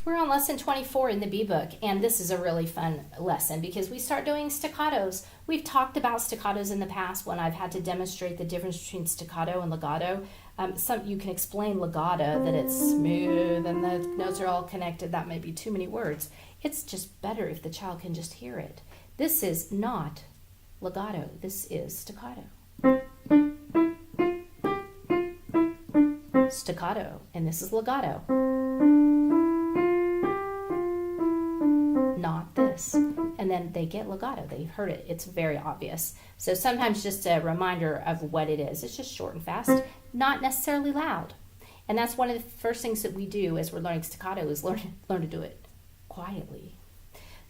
We're on lesson 24 in the B book, and this is a really fun lesson because we start doing staccatos. We've talked about staccatos in the past when I've had to demonstrate the difference between staccato and legato. You can explain legato, that it's smooth and the notes are all connected. That may be too many words. It's just better if the child can just hear it. This is not legato. This is staccato. Staccato, and this is legato. Not this. And then they get legato. They've heard it. It's very obvious. So sometimes just a reminder of what it is. It's just short and fast, not necessarily loud. And that's one of the first things that we do as we're learning staccato is learn to do it quietly.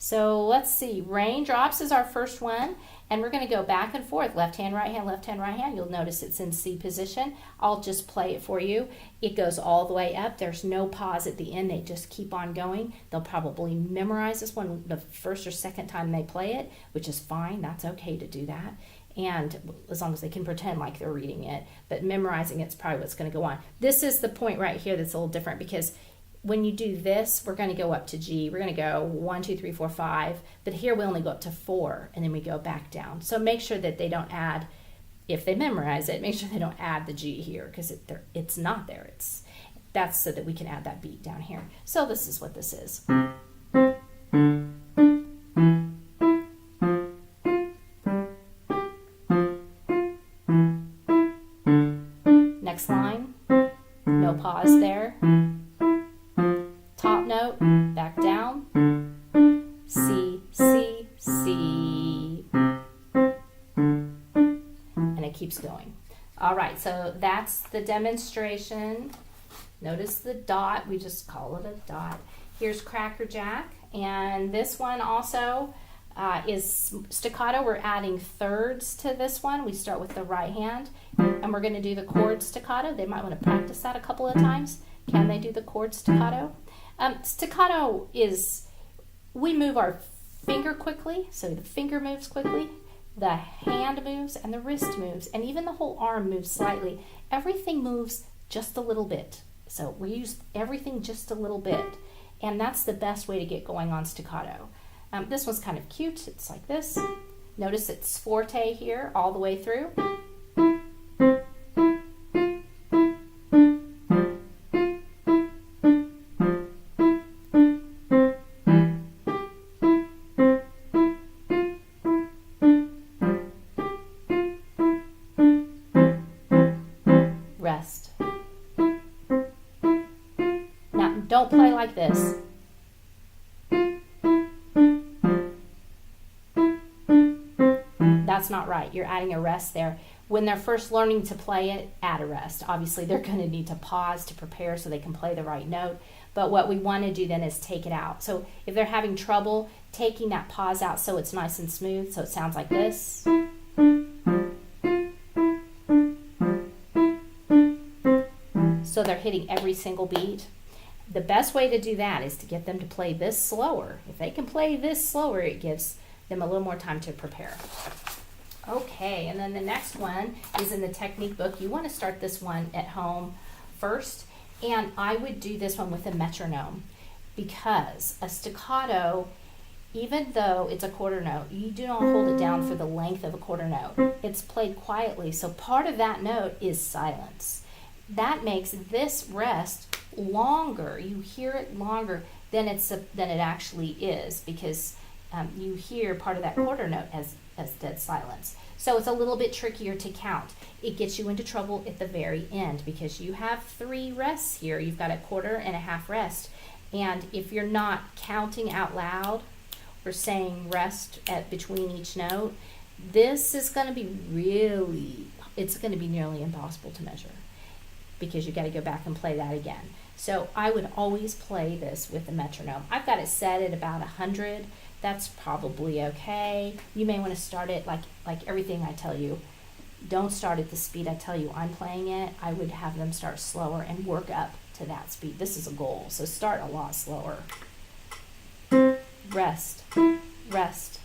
So let's see. Raindrops is our first one. And we're going to go back and forth. Left hand, right hand, left hand, right hand. You'll notice it's in C position. I'll just play it for you. It goes all the way up. There's no pause at the end. They just keep on going. They'll probably memorize this one the first or second time they play it, which is fine. That's okay to do that. And as long as they can pretend like they're reading it. But memorizing it's probably what's going to go on. This is the point right here that's a little different because when you do this, we're going to go up to G. We're going to go 1, 2, 3, 4, 5. But here we only go up to 4, and then we go back down. So make sure that they don't add, if they memorize it, make sure they don't add the G here because it's not there. That's so that we can add that beat down here. So this is what this is. Next line, no pause there. Top note, back down, C, C, C, and it keeps going. All right, so that's the demonstration. Notice the dot, we just call it a dot. Here's Cracker Jack, and this one also is staccato. We're adding thirds to this one. We start with the right hand, and we're gonna do the chord staccato. They might wanna practice that a couple of times. Can they do the chord staccato? Staccato is, we move our finger quickly, so the finger moves quickly, the hand moves, and the wrist moves, and even the whole arm moves slightly. Everything moves just a little bit. So we use everything just a little bit, and that's the best way to get going on staccato. This one's kind of cute. It's like this. Notice it's forte here all the way through. Rest. Now, don't play like this. That's not right. You're adding a rest there. When they're first learning to play it, add a rest. Obviously, they're going to need to pause to prepare so they can play the right note. But what we want to do then is take it out. So if they're having trouble taking that pause out so it's nice and smooth, so it sounds like this. So they're hitting every single beat. The best way to do that is to get them to play this slower. If they can play this slower, it gives them a little more time to prepare. Okay, and then the next one is in the technique book. You want to start this one at home first, and I would do this one with a metronome because a staccato, even though it's a quarter note, you do not hold it down for the length of a quarter note. It's played quietly, so part of that note is silence. That makes this rest longer. You hear it longer than it actually is because you hear part of that quarter note as dead silence. So it's a little bit trickier to count. It gets you into trouble at the very end because you have 3 rests here. You've got a quarter and a half rest. And if you're not counting out loud or saying rest between each note, this is going to be it's going to be nearly impossible to measure because you got to go back and play that again. So I would always play this with a metronome. I've got it set at about 100. That's probably okay. You may want to start it like everything I tell you. Don't start at the speed I tell you I'm playing it. I would have them start slower and work up to that speed. This is a goal, so start a lot slower. Rest, rest,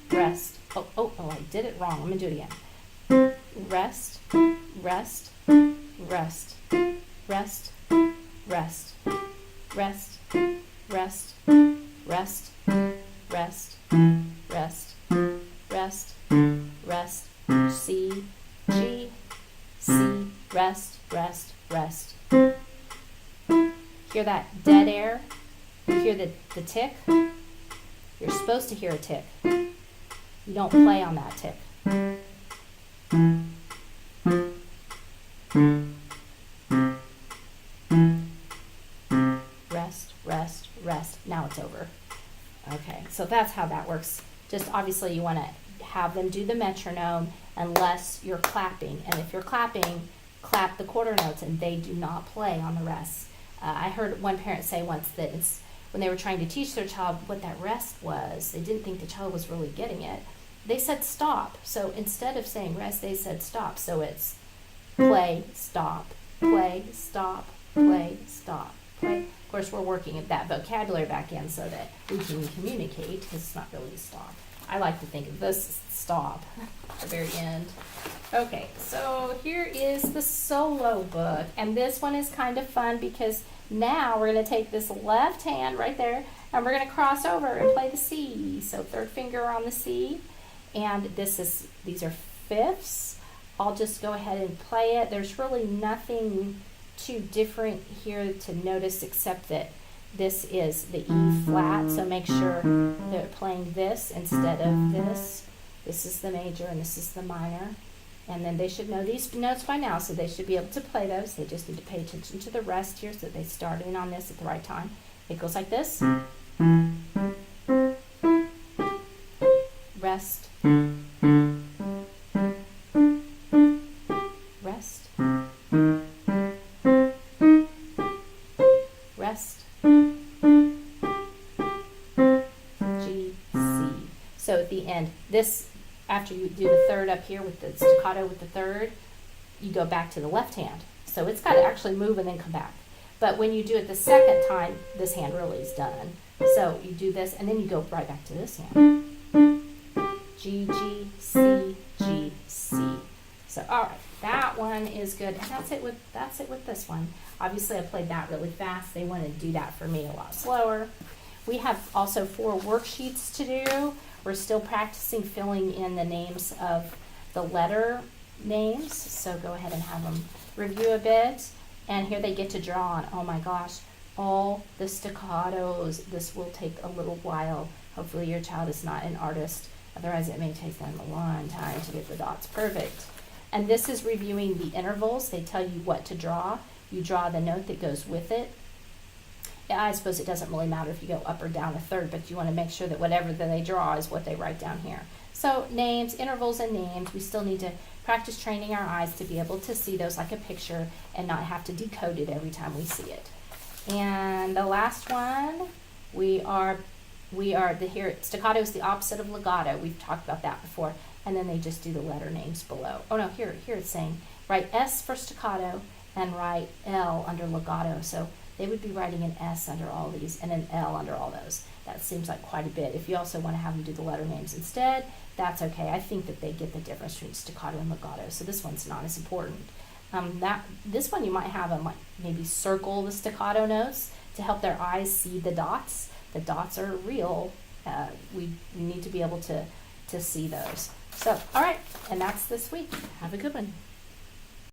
rest. Oh, I did it wrong. I'm going to do it again. Rest, rest, rest, rest, rest, rest, rest, rest, rest, rest, rest, rest, rest, C, G, C, rest, rest, rest. Hear that dead air? You hear the tick? You're supposed to hear a tick. You don't play on that tick. Rest, rest, rest. Now it's over. Okay, so that's how that works. Just obviously you want to have them do the metronome unless you're clapping. And if you're clapping, clap the quarter notes and they do not play on the rest. I heard one parent say once that it's when they were trying to teach their child what that rest was, they didn't think the child was really getting it. They said stop. So instead of saying rest, they said stop. So it's play, stop, play, stop, play, stop, play. Of course, we're working that vocabulary back in so that we can communicate because it's not really a stop. I like to think of this as stop at the very end. Okay, so here is the solo book. And this one is kind of fun because now we're going to take this left hand right there and we're going to cross over and play the C. So third finger on the C. And these are fifths. I'll just go ahead and play it. There's really nothing too different here to notice except that this is the E flat, so make sure they're playing this instead of this. This is the major and this is the minor. And then they should know these notes by now, so they should be able to play those. They just need to pay attention to the rest here so that they start in on this at the right time. It goes like this. Rest. Rest. Rest. G, C. So at the end, this, after you do the third up here with the staccato with the third, you go back to the left hand. So it's got to actually move and then come back. But when you do it the second time, this hand really is done. So you do this and then you go right back to this hand. G, G, C, G, C. So all right, that one is good. And that's it with this one. Obviously I played that really fast. They want to do that for me a lot slower. We have also 4 worksheets to do. We're still practicing filling in the names of the letter names. So go ahead and have them review a bit. And here they get to draw on, oh my gosh, all the staccatos. This will take a little while. Hopefully your child is not an artist. Otherwise it may take them a long time to get the dots perfect. And this is reviewing the intervals. They tell you what to draw. You draw the note that goes with it. Yeah, I suppose it doesn't really matter if you go up or down a third, but you want to make sure that whatever that they draw is what they write down here. So names, intervals, and names. We still need to practice training our eyes to be able to see those like a picture and not have to decode it every time we see it. And the last one, here staccato is the opposite of legato. We've talked about that before. And then they just do the letter names below. Oh no, here it's saying write S for staccato and write L under legato. So they would be writing an S under all these and an L under all those. That seems like quite a bit. If you also want to have them do the letter names instead, that's okay. I think that they get the difference between staccato and legato, so this one's not as important. This one you might have them like maybe circle the staccato notes to help their eyes see the dots. The dots are real. We need to be able to see those. So, all right, and that's this week. Have a good one.